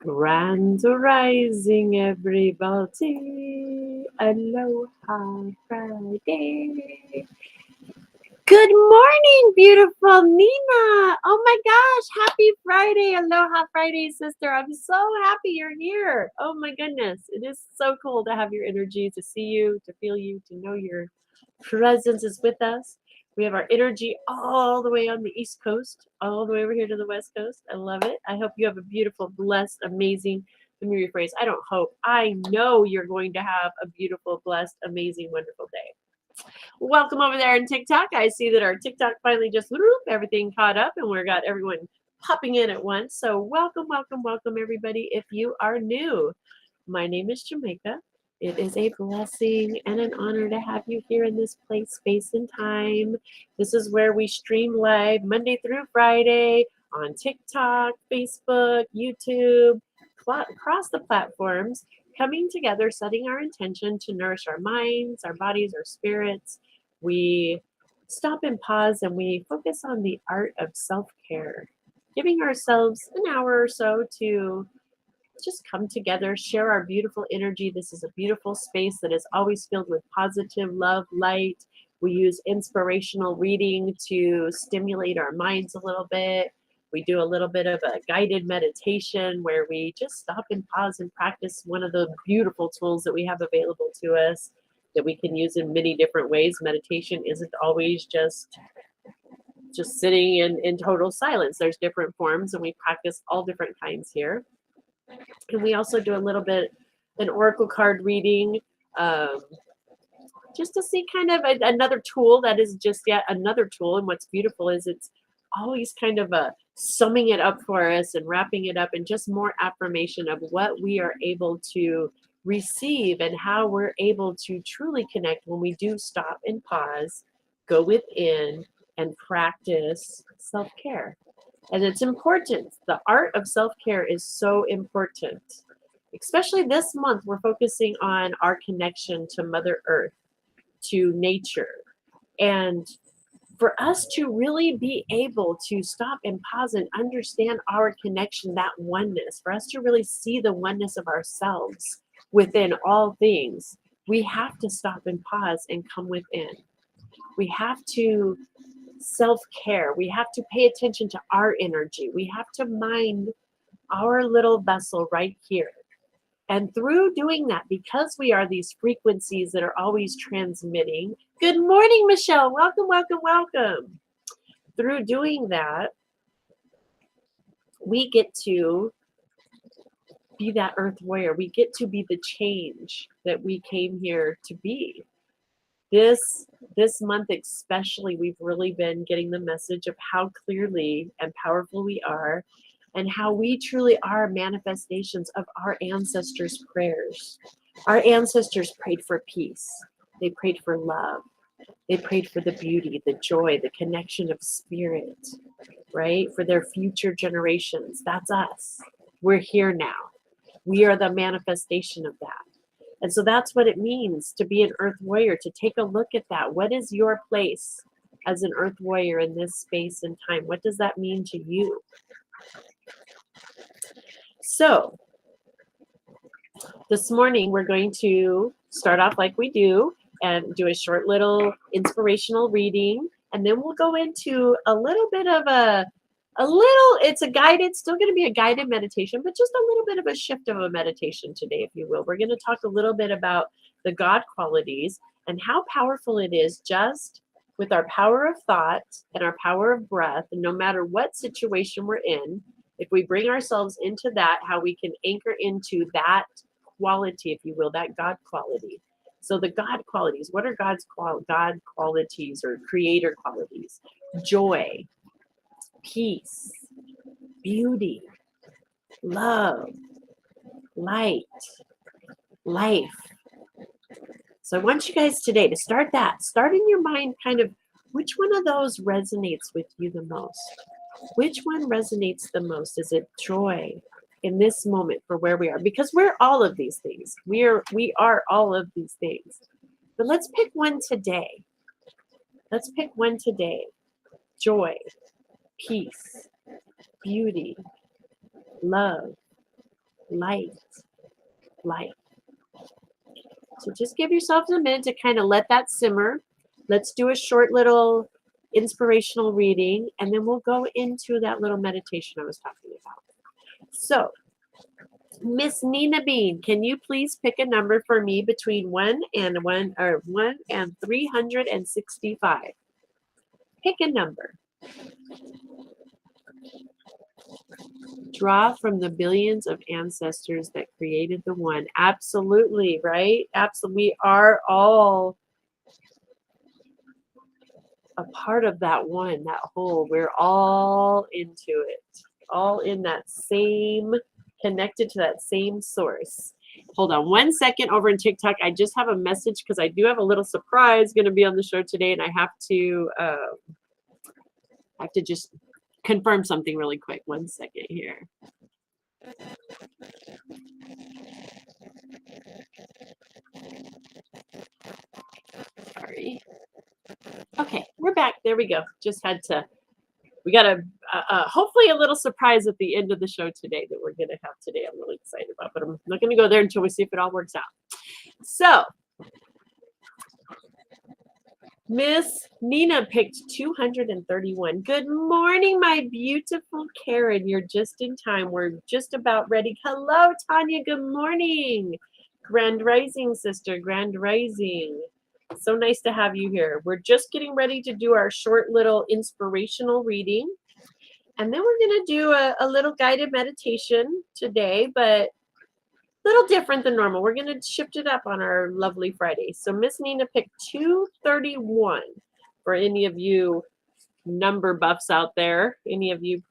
Grand rising, everybody. Aloha Friday. Good morning, beautiful Nina. Oh my gosh, happy Friday. Aloha Friday, sister. I'm so happy you're here. Oh my goodness. It is so cool to have your energy, to see you, to feel you, to know your presence is with us. We have our energy all the way on the East Coast, all the way over here to the West Coast. I love it. I hope you have a beautiful, blessed, amazing, let me rephrase. I don't hope. I know you're going to have a beautiful, blessed, amazing, wonderful day. Welcome over there in TikTok. I see that our TikTok finally just whoop, everything caught up and we've got everyone popping in at once. So welcome, welcome, welcome everybody. If you are new, my name is Jamaica. It is a blessing and an honor to have you here in this place, space, and time. This is where we stream live Monday through Friday on TikTok, Facebook, YouTube, across the platforms, coming together, setting our intention to nourish our minds, our bodies, our spirits. We stop and pause and we focus on the art of self care, giving ourselves an hour or so to just come together, share our beautiful energy. This is a beautiful space that is always filled with positive love, light. We use inspirational reading to stimulate our minds a little bit. We do a little bit of a guided meditation where we just stop and pause and practice one of the beautiful tools that we have available to us that we can use in many different ways. Meditation isn't always just sitting in total silence. There's different forms and we practice all different kinds here. And we also do a little bit an oracle card reading, um, just to see kind of another tool that is just yet another tool. And what's beautiful is it's always kind of summing it up for us and wrapping it up and just more affirmation of what we are able to receive and how we're able to truly connect when we do stop and pause, go within, and practice self-care. And it's important. The art of self-care is so important. Especially this month, we're focusing on our connection to Mother Earth, to nature. And for us to really be able to stop and pause and understand our connection, that oneness, for us to really see the oneness of ourselves within all things, we have to stop and pause and come within. We have to self-care. We have to pay attention to our energy. We have to mind our little vessel right here. And through doing that, because we are these frequencies that are always transmitting, good morning, Michelle. Welcome, welcome, welcome. Through doing that, we get to be that earth warrior. We get to be the change that we came here to be. This month especially, we've really been getting the message of how clearly and powerful we are and how we truly are manifestations of our ancestors' prayers. Our ancestors prayed for peace. They prayed for love. They prayed for the beauty, the joy, the connection of spirit, right? For their future generations. That's us. We're here now. We are the manifestation of that. And so that's what it means to be an earth warrior, to take a look at that. What is your place as an earth warrior in this space and time? What does that mean to you? So this morning, we're going to start off like we do and do a short little inspirational reading. And then we'll go into a little bit of it's a guided, still going to be a guided meditation, but just a little bit of a shift of a meditation today, if you will. We're going to talk a little bit about the God qualities and how powerful it is just with our power of thought and our power of breath, and no matter what situation we're in, if we bring ourselves into that, how we can anchor into that quality, if you will, that God quality. So the God qualities, what are God qualities or creator qualities? Joy, peace, beauty, love, light, life. So I want you guys today to start in your mind kind of which one of those resonates with you the most? Which one resonates the most? Is it joy in this moment for where we are? Because we're all of these things. We are all of these things. But let's pick one today. Let's pick one today. Joy, peace, beauty, love, light, light. So just give yourself a minute to kind of let that simmer. Let's do a short little inspirational reading, and then we'll go into that little meditation I was talking about. So, Miss Nina Bean, can you please pick a number for me between 1 and 365? Pick a number. Draw from the billions of ancestors that created the one. Absolutely, right? Absolutely. We are all a part of that one, that whole. We're all into it, all in that same, connected to that same source. Hold on 1 second over in TikTok. I just have a message because I do have a little surprise going to be on the show today, and I have to just confirm something really quick. 1 second here. Sorry. Okay, we're back. There we go. Just had to. We got a hopefully a little surprise at the end of the show today that we're going to have today. I'm really excited about, but I'm not going to go there until we see if it all works out. So, Miss Nina picked 231. Good morning, my beautiful Karen. You're just in time. We're just about ready. Hello, Tanya. Good morning. Grand Rising, sister. Grand Rising. So nice to have you here. We're just getting ready to do our short little inspirational reading. And then we're going to do a little guided meditation today, but a little different than normal. We're going to shift it up on our lovely Friday. So Miss Nina picked 231 for any of you number buffs out there. Any of you,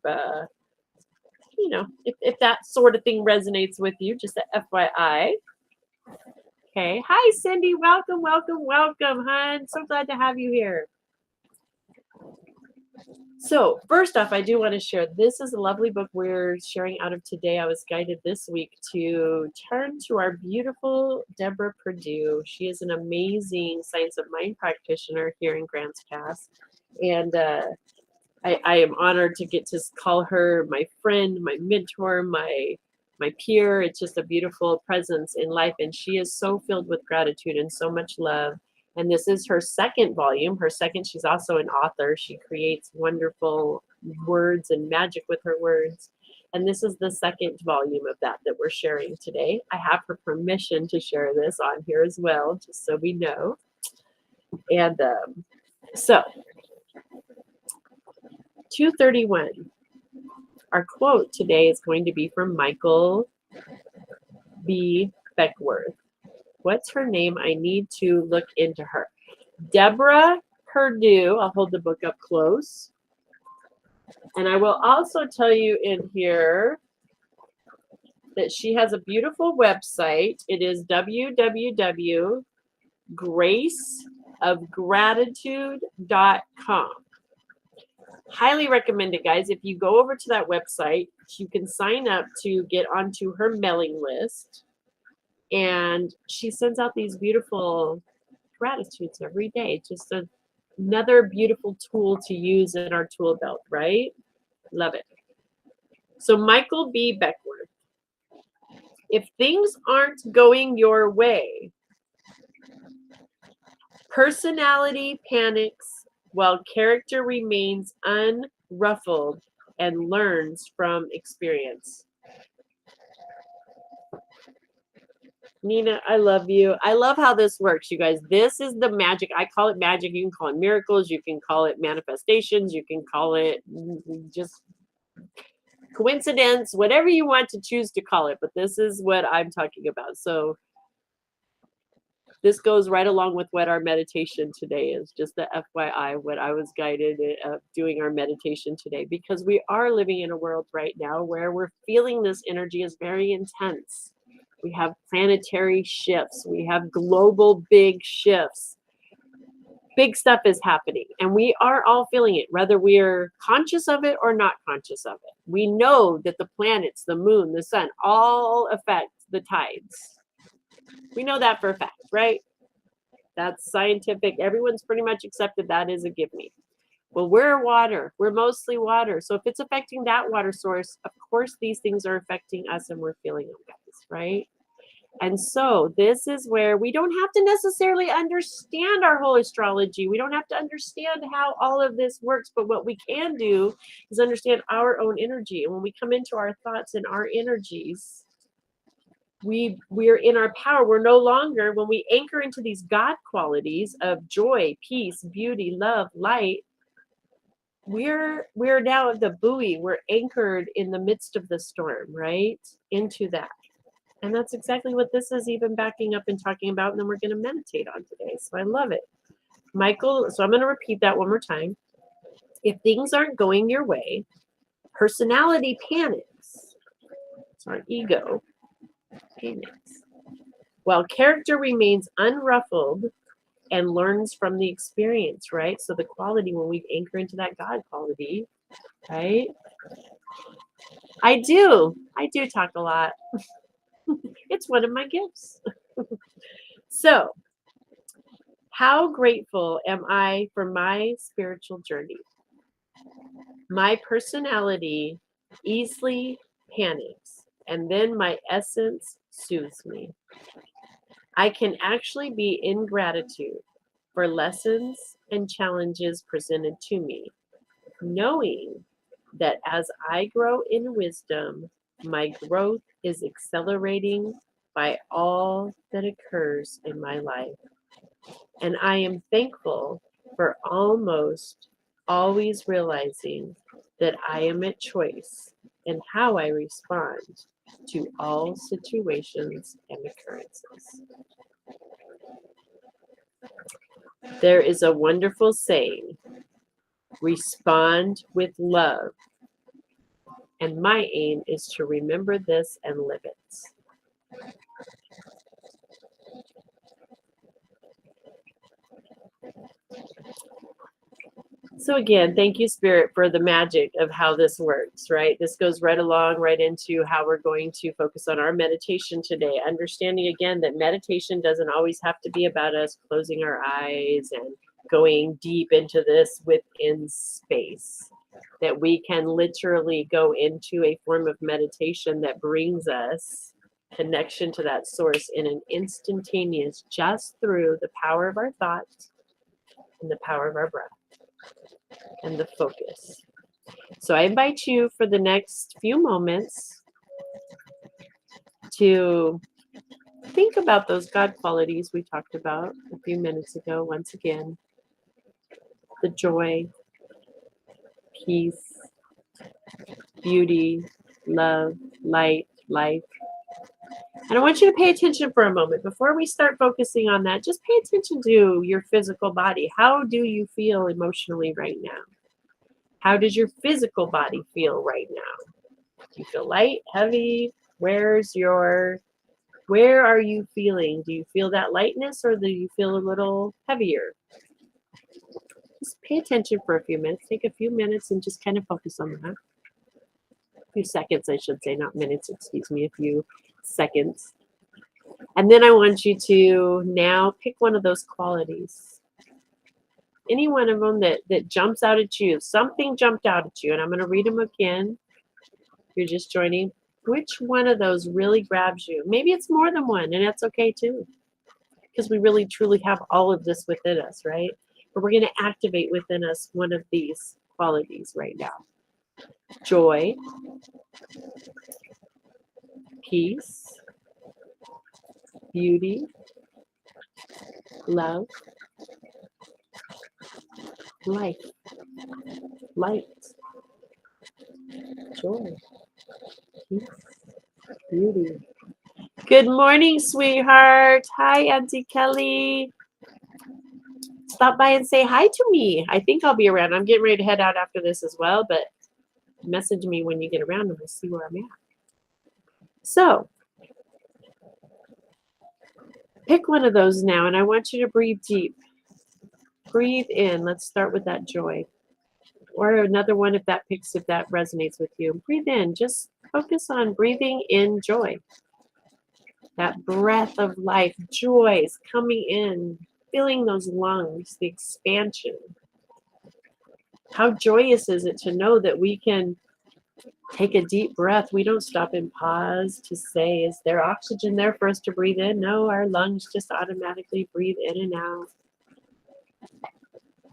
if that sort of thing resonates with you, just a FYI. Okay. Hi, Cindy. Welcome, welcome, welcome, hon. So glad to have you here. So first off, I do want to share, this is a lovely book we're sharing out of today. I was guided this week to turn to our beautiful Deborah Perdue. She is an amazing science of mind practitioner here in Grants Pass. And I am honored to get to call her my friend, my mentor, my peer. It's just a beautiful presence in life. And she is so filled with gratitude and so much love. And this is her second volume. She's also an author. She creates wonderful words and magic with her words. And this is the second volume of that we're sharing today. I have her permission to share this on here as well, just so we know. And so 231. Our quote today is going to be from Michael B. Beckworth. What's her name? I need to look into her. Deborah Perdue. I'll hold the book up close. And I will also tell you in here that she has a beautiful website. It is www.graceofgratitude.com. Highly recommend it, guys. If you go over to that website, you can sign up to get onto her mailing list. And she sends out these beautiful gratitudes every day. Just another beautiful tool to use in our tool belt, right? Love it. So Michael B. Beckworth. If things aren't going your way, personality panics while character remains unruffled and learns from experience. Nina, I love you. I love how this works, you guys. This is the magic. I call it magic. You can call it miracles. You can call it manifestations. You can call it just coincidence, whatever you want to choose to call it. But this is what I'm talking about. So this goes right along with what our meditation today is. Just the FYI, what I was guided doing our meditation today, because we are living in a world right now where we're feeling this energy is very intense. We have planetary shifts. We have global big shifts. Big stuff is happening, and we are all feeling it, whether we're conscious of it or not conscious of it. We know that the planets, the moon, the sun, all affect the tides. We know that for a fact, right? That's scientific. Everyone's pretty much accepted that as a give me. Well, we're water. We're mostly water. So if it's affecting that water source, of course these things are affecting us and we're feeling them, guys, right? And so this is where we don't have to necessarily understand our whole astrology. We don't have to understand how all of this works, but what we can do is understand our own energy. And when we come into our thoughts and our energies, we're in our power. We're no longer, when we anchor into these God qualities of joy, peace, beauty, love, light, we're now the buoy. We're anchored in the midst of the storm, right? Into that. And that's exactly what this is even backing up and talking about. And then we're going to meditate on today. So I love it. Michael, so I'm going to repeat that one more time. If things aren't going your way, personality panics. So our ego panics. While character remains unruffled and learns from the experience, right? So the quality, when we anchor into that God quality, right? I do talk a lot. It's one of my gifts. So, how grateful am I for my spiritual journey? My personality easily panics, and then my essence soothes me. I can actually be in gratitude for lessons and challenges presented to me, knowing that as I grow in wisdom, my growth is accelerating by all that occurs in my life. And I am thankful for almost always realizing that I am at choice in how I respond to all situations and occurrences. There is a wonderful saying, respond with love. And my aim is to remember this and live it. So again, thank you, Spirit, for the magic of how this works, right? This goes right along, right into how we're going to focus on our meditation today. Understanding again that meditation doesn't always have to be about us closing our eyes and going deep into this within space. That we can literally go into a form of meditation that brings us connection to that source in an instantaneous, just through the power of our thoughts and the power of our breath and the focus. So I invite you for the next few moments to think about those God qualities we talked about a few minutes ago. Once again, the joy, peace, beauty, love, light, life. And I want you to pay attention for a moment. Before we start focusing on that, just pay attention to your physical body. How do you feel emotionally right now? How does your physical body feel right now? Do you feel light, heavy? Where are you feeling? Do you feel that lightness or do you feel a little heavier? Just pay attention for a few minutes. Take a few minutes and just kind of focus on that. A few seconds, I should say, not minutes, excuse me, a few seconds. And then I want you to now pick one of those qualities. Any one of them that jumps out at you. Something jumped out at you. And I'm going to read them again. You're just joining. Which one of those really grabs you? Maybe it's more than one, and that's okay too. Because we really truly have all of this within us, right? But we're going to activate within us one of these qualities right now. Joy, peace, beauty, love, life, light, joy, peace, beauty. Good morning, sweetheart. Hi, Auntie Kelly. Stop by and say hi to me. I think I'll be around. I'm getting ready to head out after this as well, but message me when you get around and we'll see where I'm at. So, pick one of those now, and I want you to breathe deep. Breathe in. Let's start with that joy. Or another one if that resonates with you. Breathe in. Just focus on breathing in joy. That breath of life, joy is coming in, filling those lungs, the expansion. How joyous is it to know that we can take a deep breath? We don't stop and pause to say, is there oxygen there for us to breathe in? No, our lungs just automatically breathe in and out.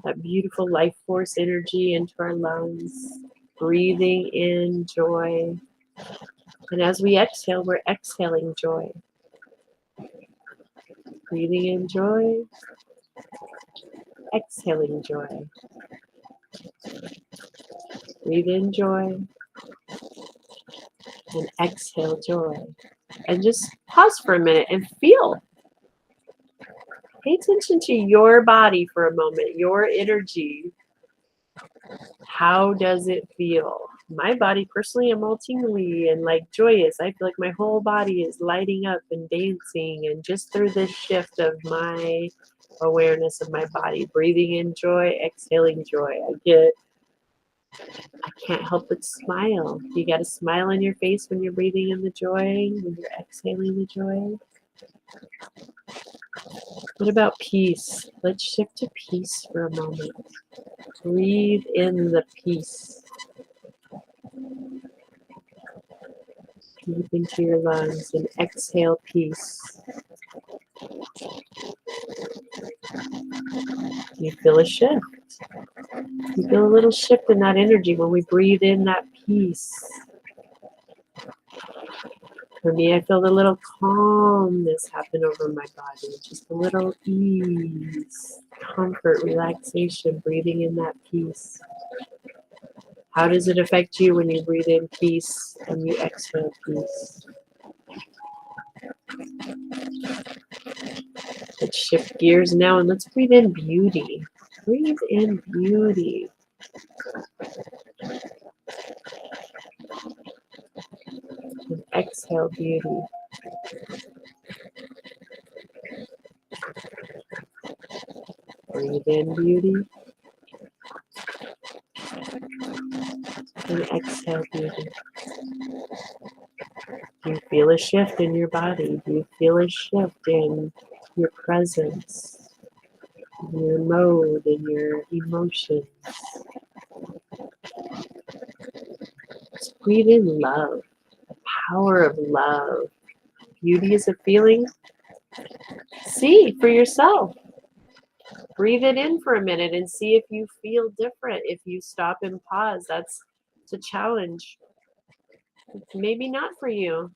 That beautiful life force energy into our lungs, breathing in joy. And as we exhale, we're exhaling joy. Breathing in joy, exhaling joy. Breathe in joy and exhale joy. And just pause for a minute and feel. Pay attention to your body for a moment, your energy. How does it feel? My body personally, I'm all tingly and like joyous. I feel like my whole body is lighting up and dancing, and just through this shift of my awareness of my body, breathing in joy, exhaling joy, I can't help but smile. You got a smile on your face when you're breathing in the joy, when you're exhaling the joy. What about peace? Let's shift to peace for a moment. Breathe in the peace. Deep into your lungs and exhale peace. You feel a shift. You feel a little shift in that energy when we breathe in that peace. For me, I feel a little calmness happen over my body. Just a little ease, comfort, relaxation, breathing in that peace. How does it affect you when you breathe in peace and you exhale peace? Let's shift gears now and let's breathe in beauty. Breathe in beauty. And exhale beauty. Breathe in beauty. And exhale beauty. Do you feel a shift in your body? Do you feel a shift in your presence, in your mode, in your emotions? Just breathe in love, the power of love. Beauty is a feeling. See for yourself. Breathe it in for a minute and see if you feel different. If you stop and pause, that's a challenge. It's maybe not for you.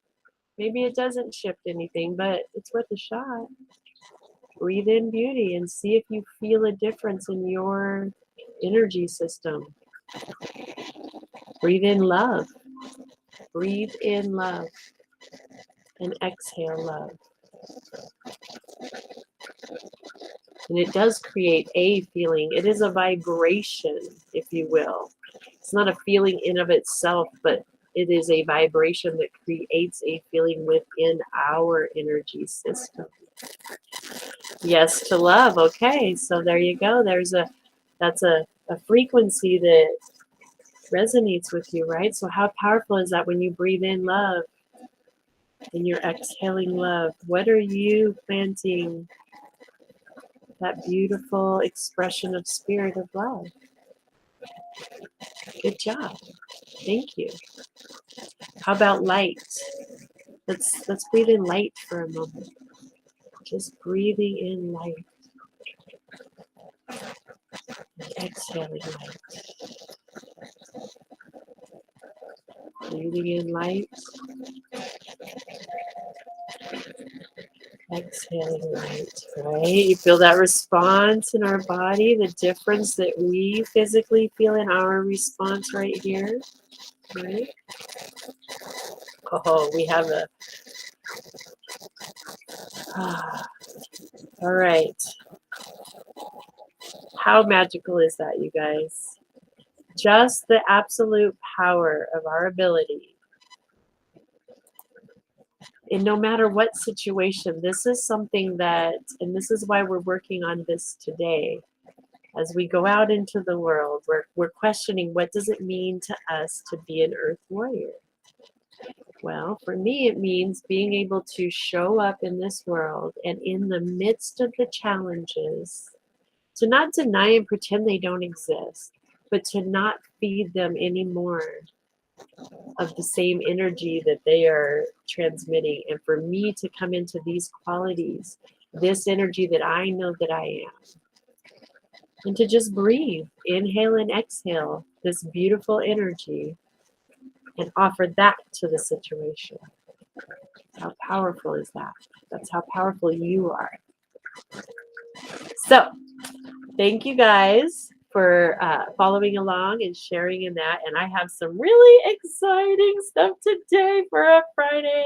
Maybe it doesn't shift anything, but it's worth a shot. Breathe in beauty and see if you feel a difference in your energy system. Breathe in love. Breathe in love. And exhale love. And it does create a feeling. It is a vibration, if you will. It's not a feeling in of itself, but it is a vibration that creates a feeling within our energy system. Yes to love. Okay, so there you go. That's a frequency that resonates with you, right? So how powerful is that when you breathe in love and you're exhaling love? What are you planting? That beautiful expression of spirit of love. Good job. Thank you. How about light? Let's breathe in light for a moment. Just breathing in light. And exhaling light. Breathing in light. Exhaling light, right? You feel that response in our body, the difference that we physically feel in our response right here, right? Oh, we have a... all right. How magical is that, you guys? Just the absolute power of our ability. And no matter what situation, this is something that, and this is why we're working on this today. As we go out into the world, we're questioning, what does it mean to us to be an earth warrior? Well, for me, it means being able to show up in this world and in the midst of the challenges, to not deny and pretend they don't exist, but to not feed them any more of the same energy that they are transmitting. And for me to come into these qualities, this energy that I know that I am, and to just breathe, inhale and exhale this beautiful energy and offer that to the situation. How powerful is that? That's how powerful you are. So, thank you guys for following along and sharing in that. And I have some really exciting stuff today for a Friday.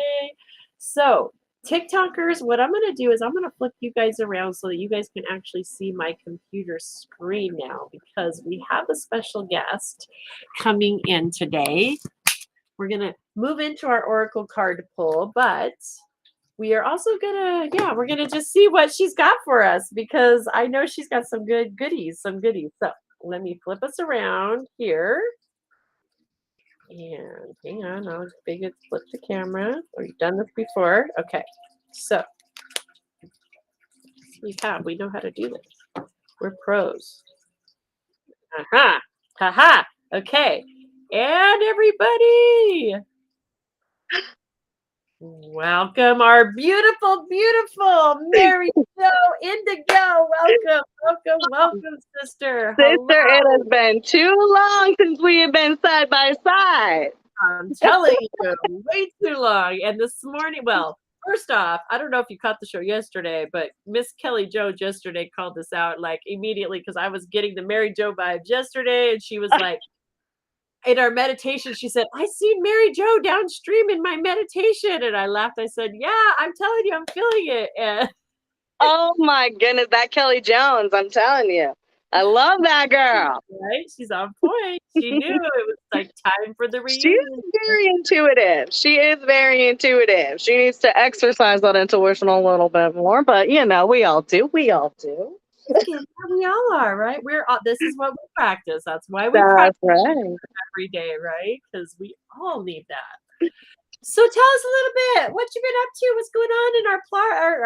So, TikTokers, what I'm going to do is I'm going to flip you guys around so that you guys can actually see my computer screen now because we have a special guest coming in today. We're going to move into our Oracle card pull, but we are also gonna, yeah, we're gonna just see what she's got for us because I know she's got some good goodies, some goodies. So let me flip us around here. And hang on, I'll flip the camera. We've done this before. Okay, so we know how to do this. We're pros. Aha, haha. Okay, and everybody. Welcome, our beautiful, beautiful Mary Jo Indigo. Welcome, sister. Sister, Hello. it has been too long since we have been side by side. I'm telling you, way too long. And this morning, well, first off, I don't know if you caught the show yesterday, but Miss Kelly Jones yesterday called us out like immediately because I was getting the Mary Jo vibes yesterday, and she was like, in our meditation, she said, I seen Mary Jo downstream in my meditation. And I laughed. I said, yeah, I'm telling you, I'm feeling it. And Oh my goodness, that Kelly Jones, I'm telling you. I love that girl. right? She's on point. She knew it was like time for the She's reunion. very intuitive. She is very intuitive. She needs to exercise that intuition a little bit more, but we all do. We all do. Yeah, we all are, right? We're all, this is what we practice. That's why we That's practice right. every day, right? Because we all need that. So tell us a little bit. What you been up to? What's going on in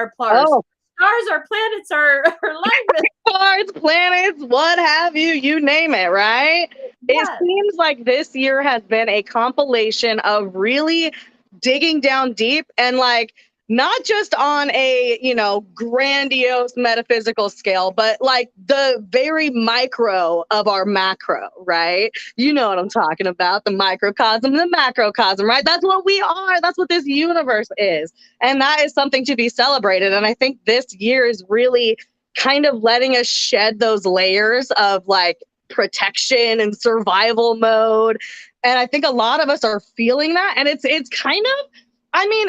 our plars, Oh, stars, our planets, our alignment? stars, planets, what have you, you name it, right? It Yes. seems like this year has been a compilation of really digging down deep and like not just on a, grandiose metaphysical scale, but like the very micro of our macro, right? You know what I'm talking about, the microcosm, the macrocosm, right? That's what we are. That's what this universe is. And that is something to be celebrated. And I think this year is really kind of letting us shed those layers of like protection and survival mode. And I think a lot of us are feeling that. And it's kind of, I mean,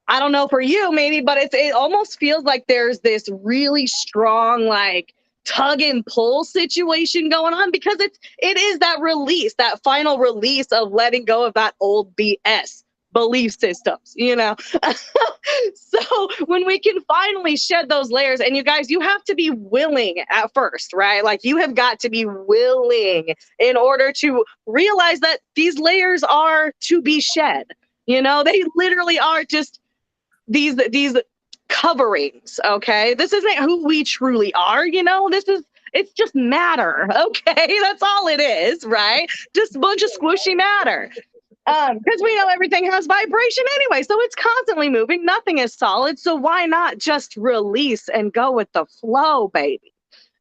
I don't know for you maybe, but it almost feels like there's this really strong like tug and pull situation going on because it is that release, that final release of letting go of that old BS belief systems, So when we can finally shed those layers, and you guys, you have to be willing at first, right? Like you have got to be willing in order to realize that these layers are to be shed. They literally are just these coverings. Okay, this isn't who we truly are. It's just matter. Okay, that's all it is, right? Just a bunch of squishy matter. Because we know everything has vibration anyway, so it's constantly moving. Nothing is solid, so why not just release and go with the flow, baby?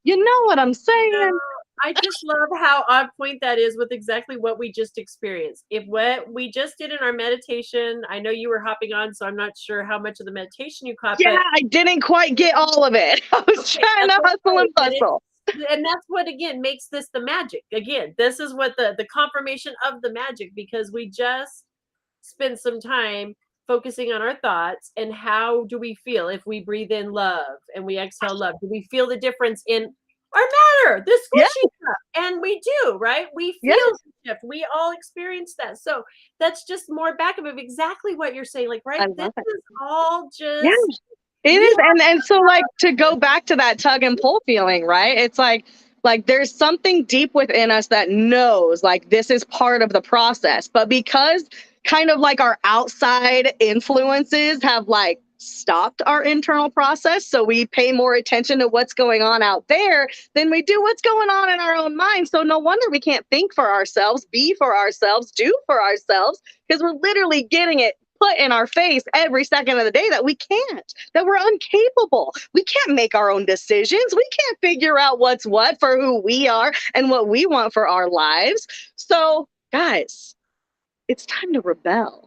You know what I'm saying? I just love how on point that is with exactly what we just experienced. If what we just did in our meditation, I know you were hopping on, so I'm not sure how much of the meditation you caught, Yeah, but I didn't quite get all of it. I was trying to hustle and bustle. And that's what again makes this the magic. Again, this is what the confirmation of the magic because we just spent some time focusing on our thoughts and how do we feel if we breathe in love and we exhale love. Do we feel the difference in our matter, the Yeah, squishy stuff? And we do, right? We yeah, feel the shift. We all experience that. So that's just more back of exactly what you're saying. Like, I right, this love it. is all Yeah. just It we is, are and so like to go back to that tug and pull feeling, right? It's like there's something deep within us that knows like this is part of the process, but because kind of like our outside influences have like stopped our internal process, so we pay more attention to what's going on out there than we do what's going on in our own mind. So no wonder we can't think for ourselves, be for ourselves, do for ourselves, because we're literally getting it put in our face every second of the day that we can't, that we're incapable. We can't make our own decisions. We can't figure out what's what for who we are and what we want for our lives. So, guys, it's time to rebel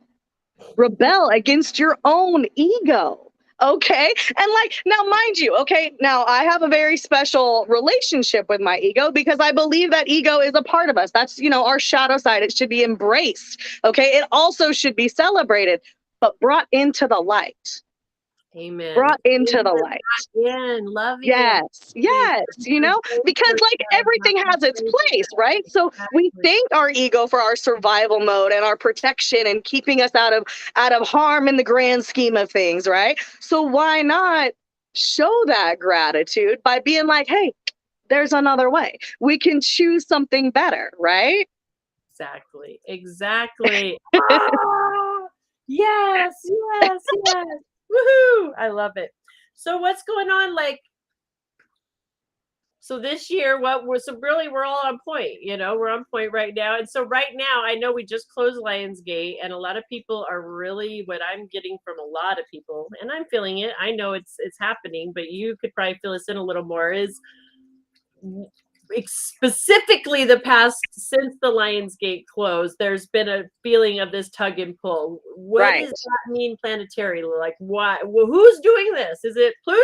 against your own ego. Okay. And like, now, mind you, okay, now I have a very special relationship with my ego because I believe that ego is a part of us. That's, our shadow side. It should be embraced. Okay. It also should be celebrated, but brought into the light. Amen. Brought into the light. Loving Yes, it. because like everything has its place, right? So we thank our ego for our survival mode and our protection and keeping us out of harm in the grand scheme of things, right? So why not show that gratitude by being like, hey, there's another way. We can choose something better, right? Exactly. Ah, yes. Woohoo! I love it. So what's going on? So this year, we're all on point. We're on point right now. And so right now, I know we just closed Lionsgate, and a lot of people are really, what I'm getting from a lot of people, and I'm feeling it. I know it's happening, but you could probably fill us in a little more. Is specifically the past, since the Lionsgate closed, there's been a feeling of this tug and pull. What does that mean planetarily? Like, why? Well, who's doing this? Is it Pluto?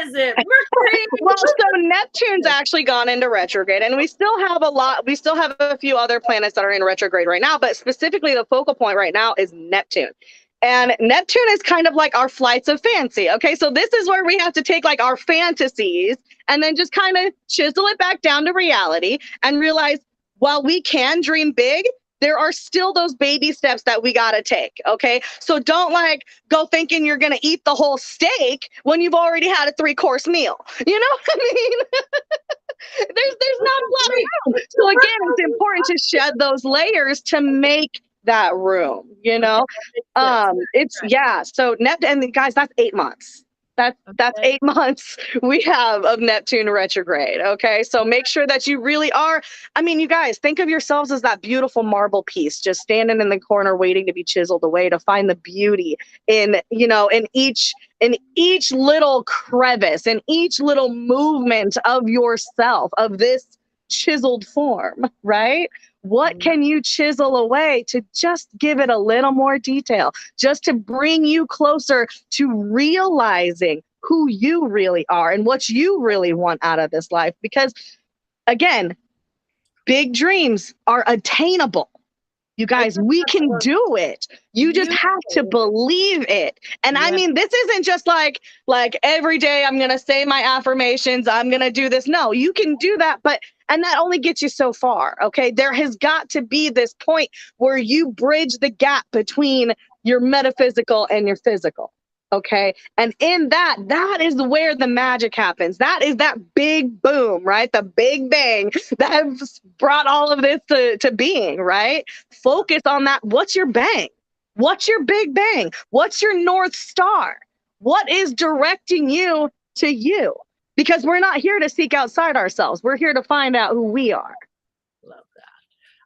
Is it Mercury? Well, so Neptune's actually gone into retrograde, and we still have a few other planets that are in retrograde right now, but specifically the focal point right now is Neptune. And Neptune is kind of like our flights of fancy. Okay, so this is where we have to take like our fantasies and then just kind of chisel it back down to reality and realize while we can dream big, there are still those baby steps that we got to take. Okay, so don't like go thinking you're going to eat the whole steak when you've already had a 3-course meal. You know what I mean? there's not a lot of room. So again, it's important to shed those layers to make that room, so Neptune, and guys, that's 8 months. That's 8 months we have of Neptune retrograde. Okay, so make sure that you really are. I mean, you guys, think of yourselves as that beautiful marble piece just standing in the corner waiting to be chiseled away, to find the beauty in each little crevice, in each little movement of yourself, of this chiseled form, right? What can you chisel away to just give it a little more detail, just to bring you closer to realizing who you really are and what you really want out of this life? Because again, big dreams are attainable. You guys, we can do it. You just have to believe it. And I mean, this isn't just like every day I'm going to say my affirmations, I'm going to do this. No, you can do that, and that only gets you so far. Okay. There has got to be this point where you bridge the gap between your metaphysical and your physical. Okay. And in that is where the magic happens. That is that big boom, right? The big bang that has brought all of this to being, right? Focus on that. What's your bang? What's your big bang? What's your North Star? What is directing you to you? Because we're not here to seek outside ourselves. We're here to find out who we are. Love that.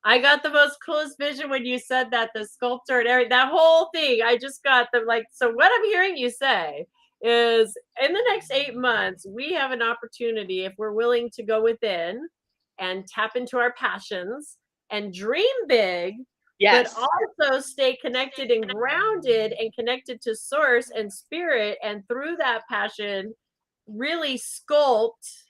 I got the most coolest vision when you said that, the sculptor and everything, that whole thing. I just got so what I'm hearing you say is in the next 8 months, we have an opportunity, if we're willing to go within and tap into our passions and dream big, but also stay connected and grounded and connected to source and spirit, and through that passion, really sculpt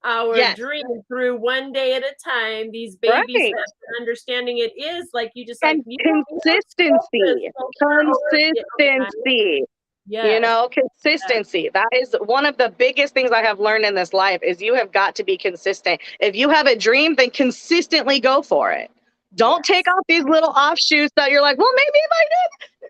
our dream through one day at a time, these baby steps, understanding it is like you just and consistency. Consistency. That is one of the biggest things I have learned in this life is you have got to be consistent. If you have a dream, then consistently go for it. Don't take off these little offshoots that you're like, well, maybe if I do,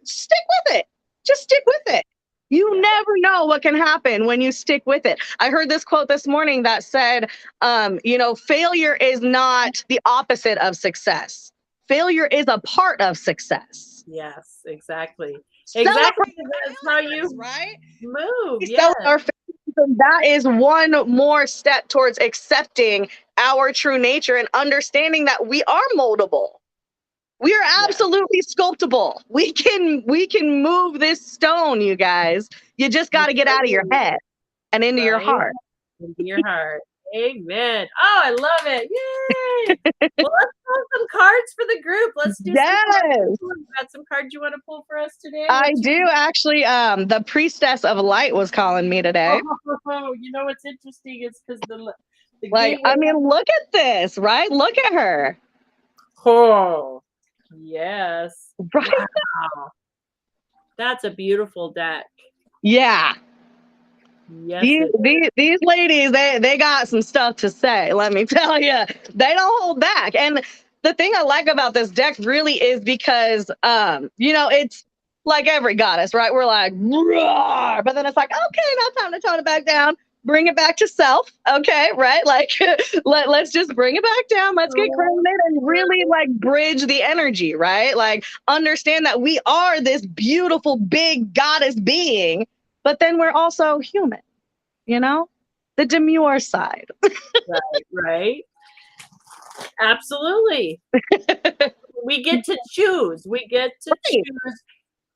stick with it. Just stick with it. You never know what can happen when you stick with it. I heard this quote this morning that said, failure is not the opposite of success. Failure is a part of success. Yes, exactly. Exactly. Celebrate That's how us, you right? move. We Yes. celebrate our faces, and that is one more step towards accepting our true nature and understanding that we are moldable. We are absolutely sculptable. We can move this stone, you guys. You just got to get out of your head and into your Right? heart. Into your heart. Amen. Oh, I love it. Yay. Well, let's pull some cards for the group. Let's do some cards. Yes, You got some cards you want to pull for us today? I do actually. The priestess of light was calling me today. You know what's interesting is because the Like, gateway. I mean, look at this, right? Look at her. Oh, yes. Right? Wow. That's a beautiful deck. Yeah. Yes, These, it is. these ladies, they got some stuff to say. Let me tell you, they don't hold back. And the thing I like about this deck really is because, it's like every goddess, right? We're like, roar, but then it's like, okay, now time to tone it back down, bring it back to self. Okay, right? Like, let's just bring it back down. Let's get grounded and really like bridge the energy, right? Like, understand that we are this beautiful, big goddess being, but then we're also human. The demure side. Right. Absolutely. We get to choose. We get to Right. choose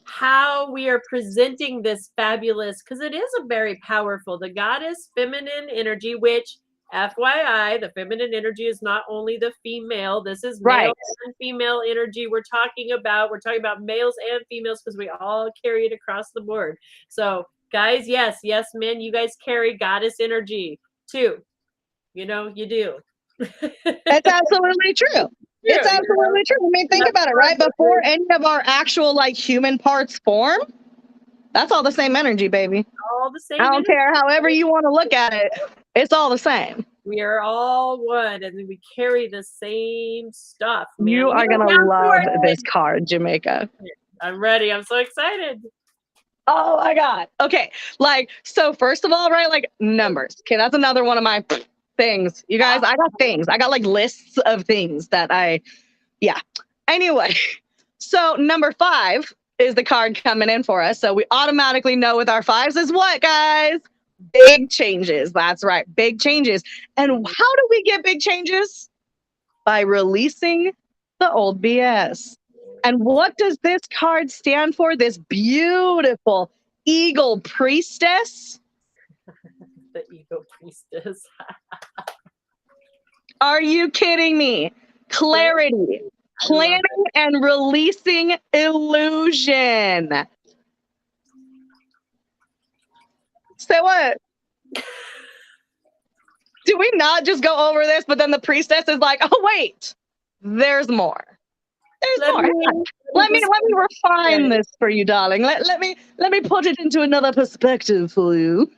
how we are presenting this fabulous, because it is a very powerful, the goddess feminine energy, which FYI, the feminine energy is not only the female, this is male Right. and female energy we're talking about males and females because we all carry it across the board. So guys, yes, men, you guys carry goddess energy too. You do. It's absolutely true. It's absolutely true. I mean, think about it, right? Before any of our actual like human parts form, that's all the same energy, baby. All the same I don't energy. care however you want to look at it. It's all the same. We are all one, and we carry the same stuff, man. You are going to love this card, Jamaica. I'm ready. I'm so excited. Oh my God. Okay. So first of all, right, like numbers. Okay, that's another one of my things. You guys, I got things. I got like lists of things that yeah. Anyway, so number 5 is the card coming in for us. So we automatically know with our 5s is what, guys? Big changes. That's right. Big changes. And how do we get big changes? By releasing the old BS. And what does this card stand for? This beautiful eagle priestess. The eagle priestess. Are you kidding me? Clarity, planning, and releasing illusion. Say what? Do we not just go over this, but then the priestess is like, oh, wait, there's more. There's more. Let me refine this for you, darling. Let me put it into another perspective for you.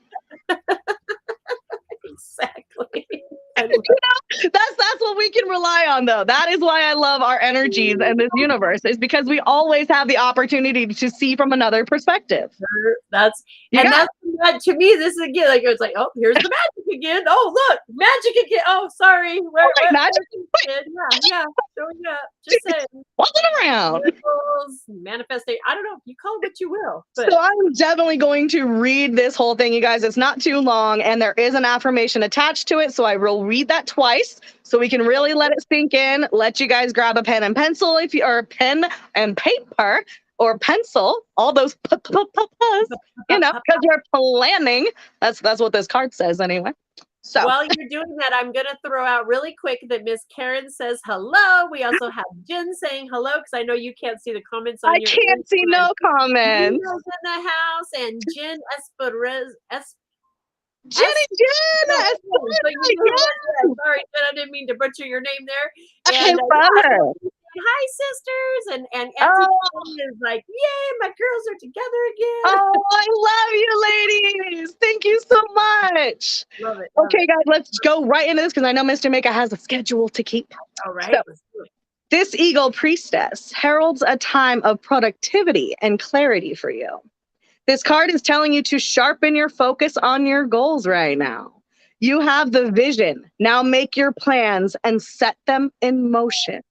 Exactly. That's what we can rely on, though. That is why I love our energies and this universe, is because we always have the opportunity to see from another perspective. That to me, this is again, like it's like, oh, here's the magic again. Oh, look, magic again. Oh, sorry. Magic again? Yeah, showing up. Just saying. Walking around. Manifesting. I don't know. You call it what you will. But. So I'm definitely going to read this whole thing, you guys. It's not too long, and there is an affirmation attached to it. So I will read that twice so we can really let it sink in. Let you guys grab a pen and pencil or pen and paper or pencil, all those because you're planning. That's what this card says anyway. So while you're doing that, I'm going to throw out really quick that Miss Karen says hello. We also have Jen saying hello because I know you can't see the comments on your. I can't see no comments. In the house and Jen Esperez. Jen. Sorry, Jen, I didn't mean to butcher your name there. And hi, sisters, and Auntie is like, yay, my girls are together again. Oh, I love you, ladies. Thank you so much. Love it. Okay, guys, let's go right into this because I know Miss Jamaica has a schedule to keep. All right. So, this eagle priestess heralds a time of productivity and clarity for you. This card is telling you to sharpen your focus on your goals right now. You have the vision. Now make your plans and set them in motion.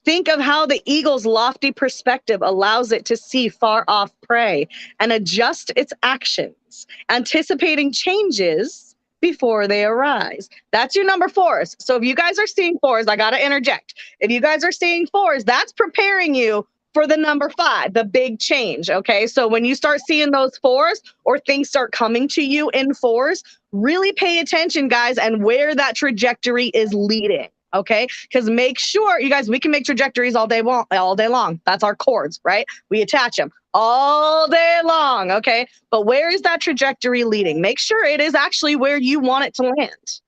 Think of how the eagle's lofty perspective allows it to see far off prey and adjust its actions, anticipating changes before they arise. That's your number fours. So if you guys are seeing fours, I got to interject. If you guys are seeing fours, that's preparing you for the number five, the big change. Okay. So when you start seeing those fours or things start coming to you in fours, really pay attention, guys, and where that trajectory is leading. Okay, because make sure you guys, we can make trajectories all day long. That's our chords, right? We attach them all day long. Okay, but where is that trajectory leading? Make sure it is actually where you want it to land.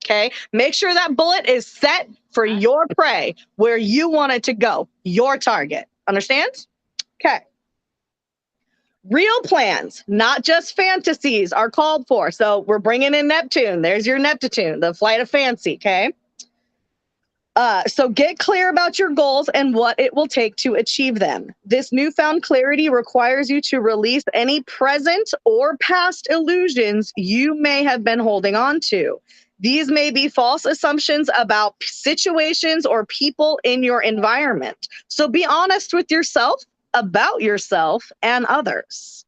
Okay, make sure that bullet is set for your prey, where you want it to go, your target. Understand? Okay. Real plans, not just fantasies, are called for. So we're bringing in Neptune. There's your Neptune, the flight of fancy. Okay. So get clear about your goals and what it will take to achieve them. This newfound clarity requires you to release any present or past illusions you may have been holding on to. These may be false assumptions about situations or people in your environment. So be honest with yourself about yourself and others.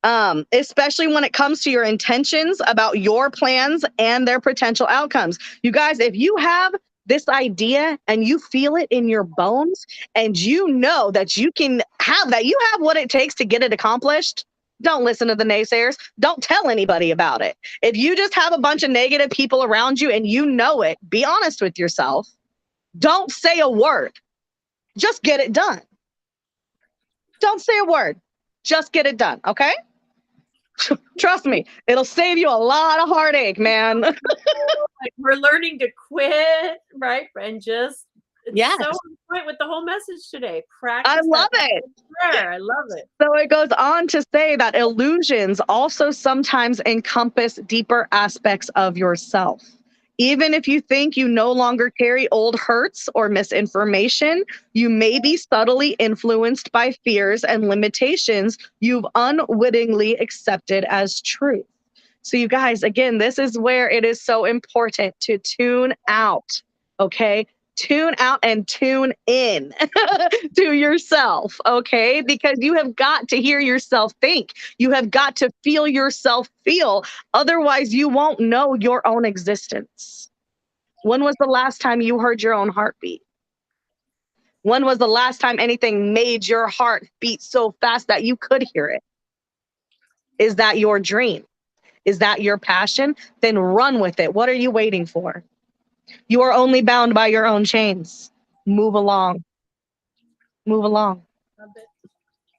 Especially when it comes to your intentions about your plans and their potential outcomes. You guys, if you have this idea and you feel it in your bones and you know that you can have that, you have what it takes to get it accomplished, don't listen to the naysayers. Don't tell anybody about it. If you just have a bunch of negative people around you and you know it, be honest with yourself. Don't say a word. Just get it done. Don't say a word. Just get it done, okay? Trust me, it'll save you a lot of heartache, man. Like, we're learning to quit, right? And just, it's Yes. so on point with the whole message today. I Practice love that it. prayer. I love it. So it goes on to say that illusions also sometimes encompass deeper aspects of yourself. Even if you think you no longer carry old hurts or misinformation, you may be subtly influenced by fears and limitations you've unwittingly accepted as truth. So, you guys, again, this is where it is so important to tune out, okay? Tune out and tune in to yourself, okay? Because you have got to hear yourself think. You have got to feel yourself feel. Otherwise, you won't know your own existence. When was the last time you heard your own heartbeat? When was the last time anything made your heart beat so fast that you could hear it? Is that your dream? Is that your passion? Then run with it. What are you waiting for? You are only bound by your own chains. Move along. Move along. Love it.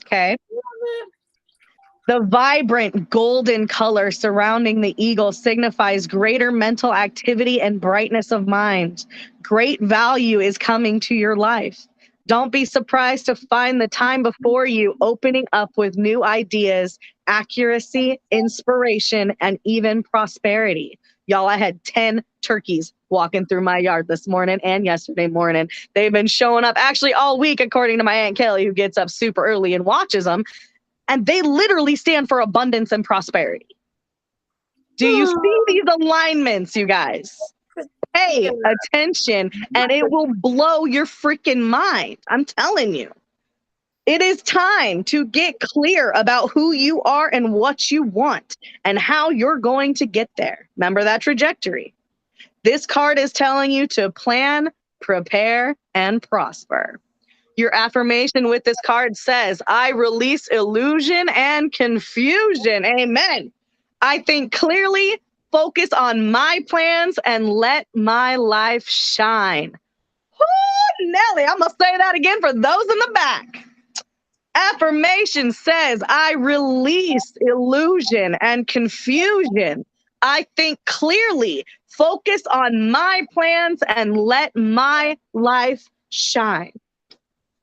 Okay. Love it. The vibrant golden color surrounding the eagle signifies greater mental activity and brightness of mind. Great value is coming to your life. Don't be surprised to find the time before you opening up with new ideas, accuracy, inspiration, and even prosperity. Y'all, I had 10 turkeys walking through my yard this morning and yesterday morning. They've been showing up actually all week, according to my Aunt Kelly, who gets up super early and watches them. And they literally stand for abundance and prosperity. Do you see these alignments, you guys? Pay attention and it will blow your freaking mind. I'm telling you. It is time to get clear about who you are and what you want and how you're going to get there. Remember that trajectory. This card is telling you to plan, prepare, and prosper. Your affirmation with this card says, I release illusion and confusion. Amen. I think clearly, focus on my plans, and let my life shine. Woo, Nelly, I'm going to say that again for those in the back. Affirmation says, I release illusion and confusion. I think clearly, focus on my plans, and let my life shine.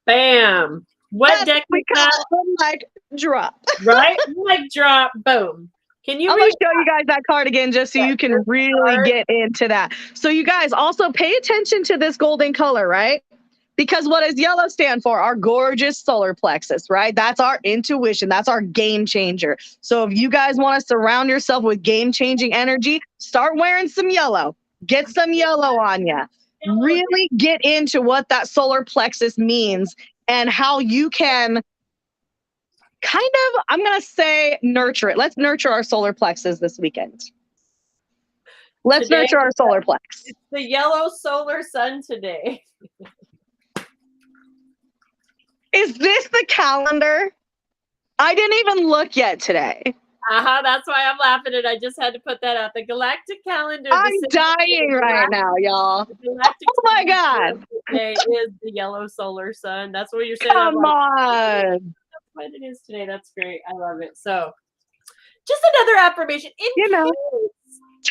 Bam. What That's deck we is call that? it a mic drop. Right? Mic drop. Boom. Can you I'm read going to show you guys that card again just so you can really get into that. So you guys also pay attention to this golden color, right? Because what does yellow stand for? Our gorgeous solar plexus, right? That's our intuition. That's our game changer. So if you guys want to surround yourself with game changing energy, start wearing some yellow. Get some yellow on you. really get into what that solar plexus means and how you can kind of, I'm going to say, nurture it. Let's nurture our solar plexus this weekend. Let's nurture our solar plex. It's the yellow solar sun today. Is this the calendar? I didn't even look yet today. That's why I'm laughing at it. I just had to put that out. The galactic calendar. I'm dying right now, y'all. Oh my God. Today is the yellow solar sun. That's what you're saying. Come on. That's what it is today. That's great. I love it. So just another affirmation. In case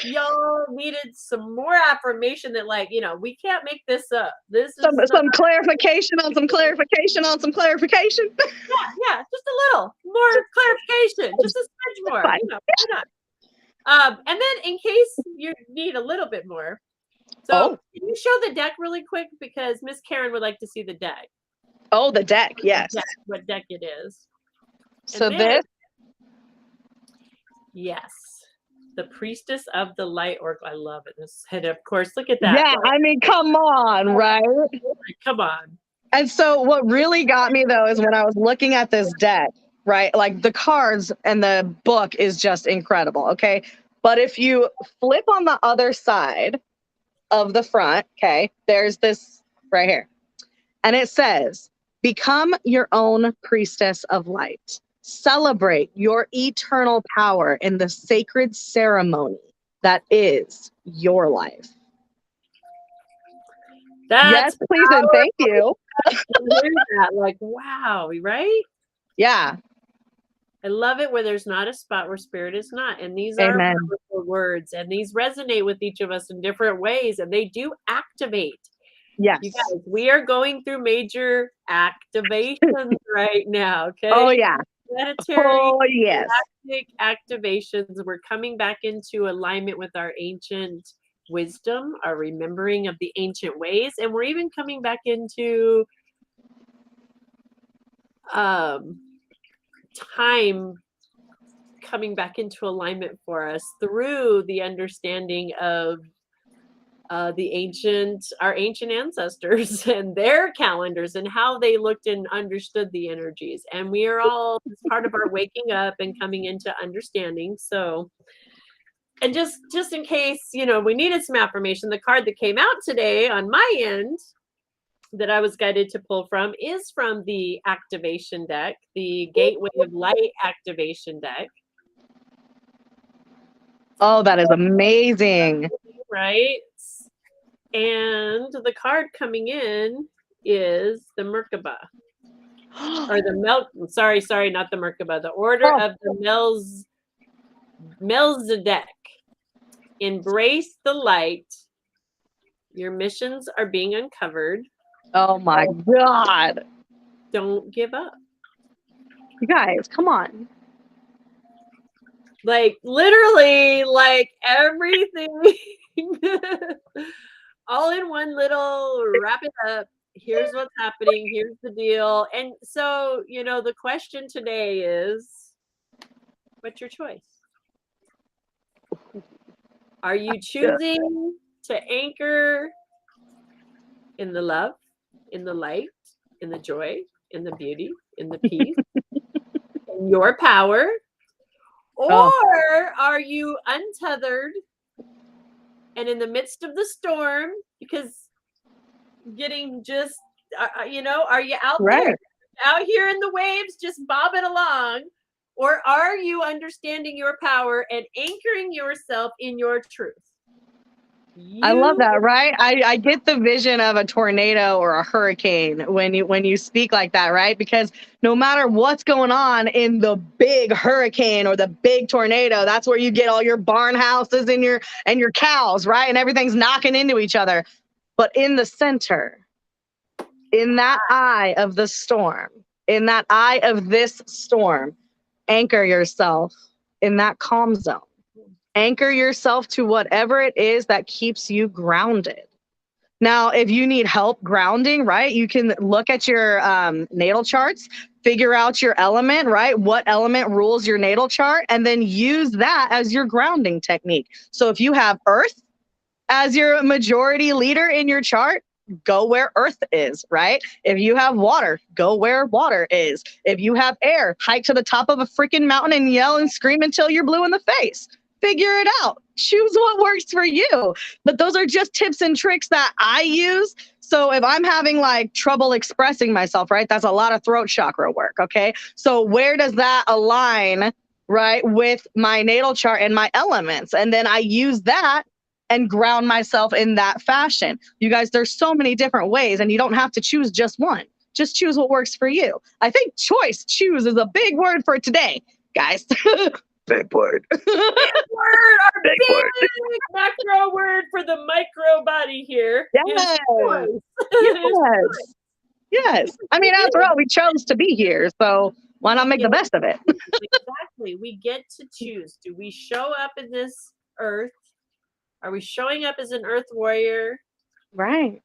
y'all needed some more affirmation that, like, we can't make this up. This is some clarification on some clarification on some clarification. Yeah, just a little more clarification, just a smidge more. Why not? And then in case you need a little bit more, so can you show the deck really quick, because Miss Karen would like to see the deck. Oh, the deck, yes. What deck it is. So this. Yes. The Priestess of the Light Oracle. I love it. And of course, look at that. Yeah, I mean, come on, right? Come on. And so what really got me, though, is when I was looking at this deck, right? Like, the cards and the book is just incredible, okay? But if you flip on the other side of the front, okay, there's this right here. And it says, become your own priestess of light. Celebrate your eternal power in the sacred ceremony that is your life. That's yes, please and thank you. Like, wow, right? Yeah. I love it where there's not a spot where spirit is not. And these are powerful words, and these resonate with each of us in different ways, and they do activate. Yes. You guys, we are going through major activations right now, okay? Oh, yeah. Planetary activations. We're coming back into alignment with our ancient wisdom, our remembering of the ancient ways, and we're even coming back into time coming back into alignment for us through the understanding of our ancient ancestors and their calendars and how they looked and understood the energies. And we are all part of our waking up and coming into understanding. So, and just in case, we needed some affirmation, the card that came out today on my end that I was guided to pull from is from the activation deck, the Gateway of Light activation deck. Oh, that is amazing. Right? And the card coming in is the Merkaba. Or the sorry, not the Merkaba, the Order of the Melchizedek. Embrace the light. Your missions are being uncovered. Oh my God. Don't give up. You guys, come on. Like, literally, like everything all in one little wrap it up. Here's what's happening. Here's the deal. And so, the question today is, what's your choice? Are you choosing to anchor in the love, in the light, in the joy, in the beauty, in the peace, in your power? Or are you untethered and in the midst of the storm, because getting just, are you out there, out here in the waves, just bobbing along? Or are you understanding your power and anchoring yourself in your truth? I love that, right? I get the vision of a tornado or a hurricane when you speak like that, right? Because no matter what's going on in the big hurricane or the big tornado, that's where you get all your barn houses and your cows, right? And everything's knocking into each other. But in the center, in that eye of the storm, in that eye of this storm, anchor yourself in that calm zone. Anchor yourself to whatever it is that keeps you grounded. Now, if you need help grounding, right, you can look at your natal charts, figure out your element, right? What element rules your natal chart, and then use that as your grounding technique. So if you have earth, as your majority leader in your chart, go where earth is, right? If you have water, go where water is. If you have air, hike to the top of a freaking mountain and yell and scream until you're blue in the face. Figure it out. Choose what works for you. But those are just tips and tricks that I use. So if I'm having like trouble expressing myself, right? That's a lot of throat chakra work, okay? So where does that align, right, with my natal chart and my elements? And then I use that and ground myself in that fashion. You guys, there's so many different ways, and you don't have to choose just one. Just choose what works for you. I think choose is a big word for today, guys. Big word. Big word, our big macro word for the micro body here. Yes. Yes. I mean, after all, we chose to be here, so why not make the best of it? Exactly. We get to choose. Do we show up in this earth? Are we showing up as an earth warrior? Right.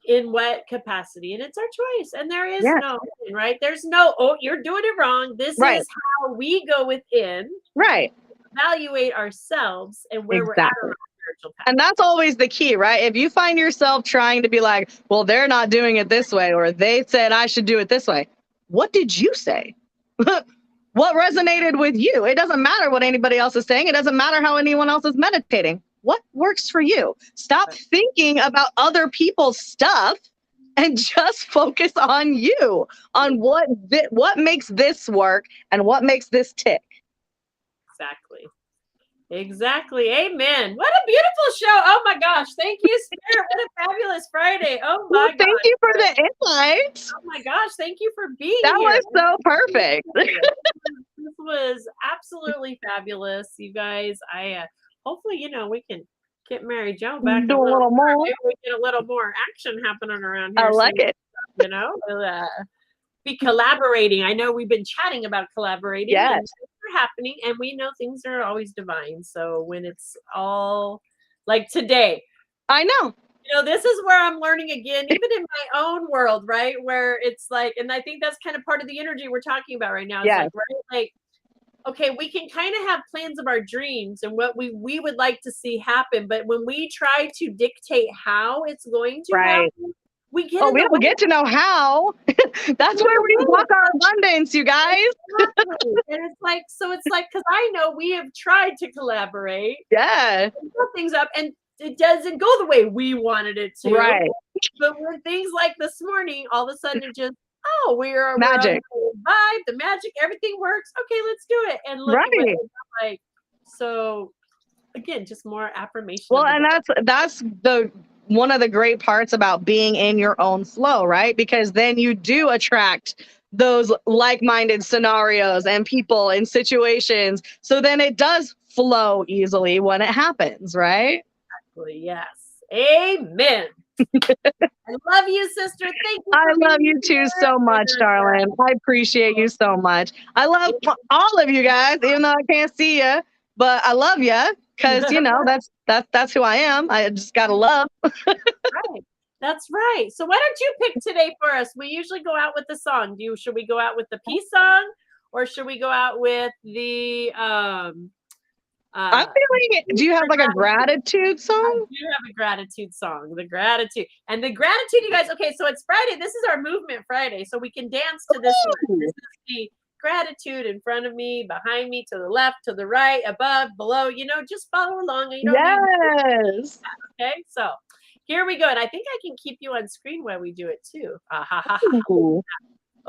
In what capacity? And it's our choice. And there is no, right? There's no, oh, you're doing it wrong. This is how we go within. Right. Evaluate ourselves and where we're at on our spiritual path. And that's always the key, right? If you find yourself trying to be like, well, they're not doing it this way, or they said I should do it this way. What did you say? What resonated with you? It doesn't matter what anybody else is saying. It doesn't matter how anyone else is meditating. What works for you? Stop thinking about other people's stuff and just focus on you, on what makes this work and what makes this tick. Exactly. Amen. What a beautiful show. Oh my gosh. Thank you, Spirit. What a fabulous Friday. Oh my gosh. Thank you for the invite. Oh my gosh. Thank you for being here. That was so perfect. This was absolutely fabulous. You guys, I hopefully, we can get Mary Jo back. Do a little more. Maybe we get a little more action happening around here. I like it. Be collaborating. I know we've been chatting about collaborating. Yes. And things are happening, and we know things are always divine. So when it's all like today, I know. This is where I'm learning again, even in my own world, right? Where it's like, and I think that's kind of part of the energy we're talking about right now. It's like, okay, we can kind of have plans of our dreams and what we would like to see happen, but when we try to dictate how it's going to happen, we don't get to know how. That's where we block our abundance, you guys. And it's like, because I know we have tried to collaborate. Yeah. And put things up, and it doesn't go the way we wanted it to. Right. But when things like this morning, all of a sudden it just, we're magic. Vibe, the magic, everything works. Okay, let's do it. And look at what like. So again, just more affirmation. Well, and that's one of the great parts about being in your own flow, right? Because then you do attract those like-minded scenarios and people and situations. So then it does flow easily when it happens, right? Exactly. Yes. Amen. I love you, sister. Thank you. I love you too so much, darling. I appreciate you so much. I love all of you guys, even though I can't see you, but I love you. Because that's who I am. I just gotta love. Right. That's right. So why don't you pick today for us? We usually go out with the song. Should we go out with the peace song, or should we go out with the I'm feeling. Do you have like a gratitude song? I do have a gratitude song. The gratitude, you guys. Okay, so it's Friday. This is our movement Friday, so we can dance to this one. This is the gratitude in front of me, behind me, to the left, to the right, above, below. Just follow along. Yes. Okay, so here we go, and I think I can keep you on screen while we do it too.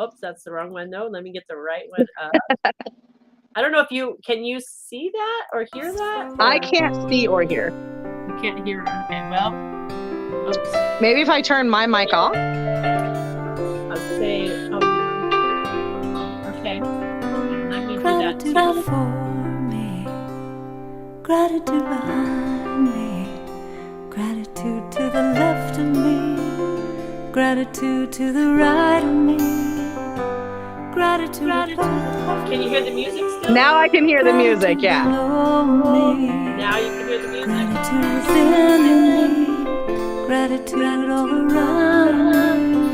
Oops, that's the wrong one. No, let me get the right one. I don't know if you see that or hear that. I can't see or hear. You can't hear. Okay, well. Oops. Maybe if I turn my mic off. I'll say. Okay. Let me do that too. Gratitude for me, gratitude behind me, gratitude to the left of me, gratitude to the right of me, gratitude. Can you hear the music still? Now I can hear the music, yeah. Now you can hear the music. Gratitude within me, gratitude all around me.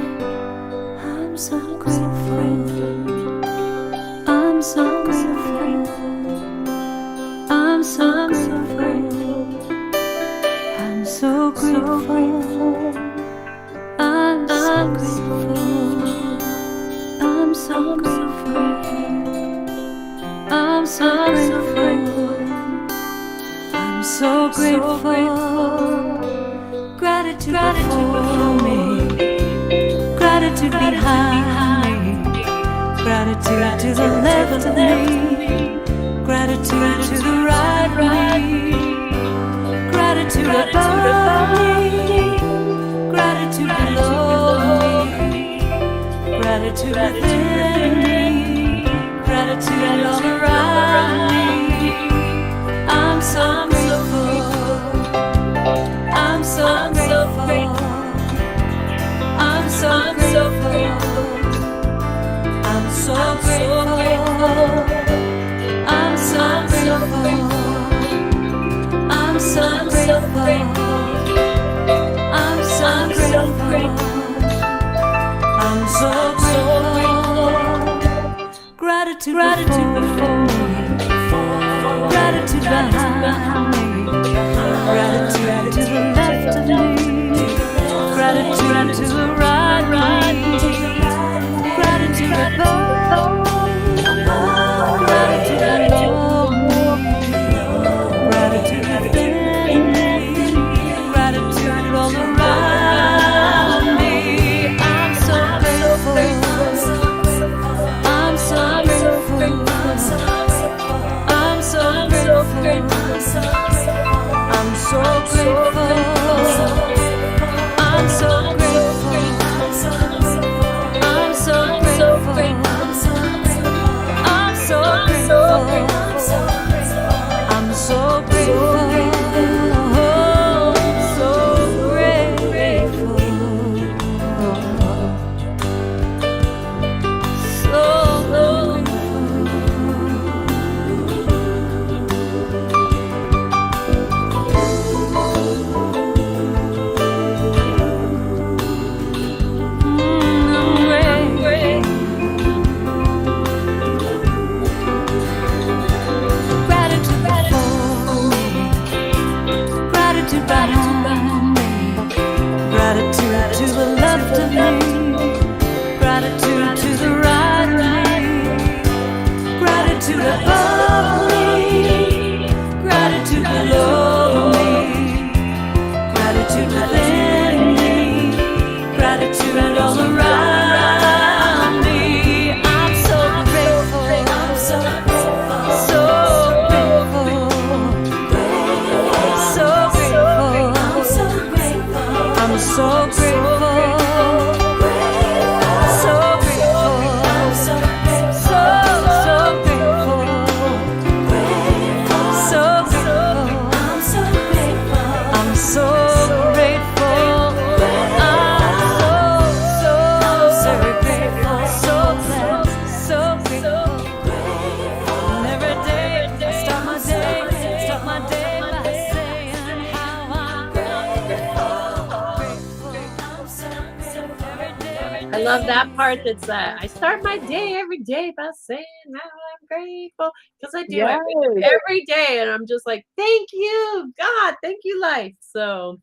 I'm so grateful. I'm so grateful. I'm so grateful. grateful. I'm so grateful. I'm so grateful. I'm so grateful. I'm so grateful. Gratitude before me. Gratitude behind me. Gratitude to the left of me. Gratitude to the right of me. Gratitude above me. Gratitude below me. Gratitude within me. Gratitude all around me. I'm so grateful. I'm so grateful. I'm so grateful. I'm so grateful. I'm so grateful. I'm so grateful. I'm so grateful. I'm so grateful. Gratitude before me. Gratitude behind me. Gratitude to the left of me. Gratitude to the right of me. Gratitude above. Gratitude below me. Gratitude within me. Gratitude all around me. I'm so grateful. I'm so grateful. I'm so grateful. I'm so grateful. I'm so grateful. I'm so grateful. I'm so grateful. I'm so grateful. So grateful. So gratitude before me. Gratitude behind me. Gratitude to the left of me. Gratitude to the right of me. Gratitude above me. Gratitude below me. Gratitude within me. Gratitude all around me. I'm so grateful. So grateful. So grateful. I'm so grateful. So grateful. So grateful. So grateful. I'm so grateful. I'm so grateful. So blessed. So grateful. And every day I start my day by saying how I'm grateful. I love that part that's I start my day every day by saying how I'm grateful because I do. I wake up Yes. every day and I'm just like, thank you, God, thank you, life. So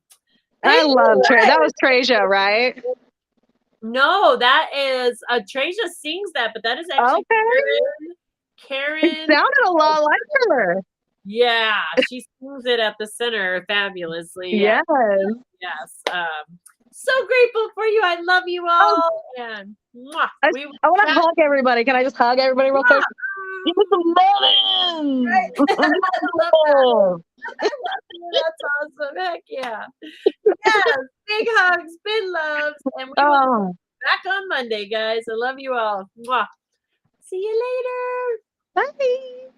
I thank love you, Trey. That life. was Treja, right? No, that is Treasure sings that, but that is actually Okay. Karen. It sounded a lot like her. Yeah, she sings it at the center fabulously. Yeah. Yes. Yes. So grateful for you. I love you all. And mwah, I we will want to chat. hug everybody. Can I just hug everybody real quick? Give me some loving. Right? I love that. Love. I love you. That's awesome. Heck yeah. Yes. Big hugs, big loves. And we will Oh, be back on Monday, guys. I love you all. Mwah. See you later. bye.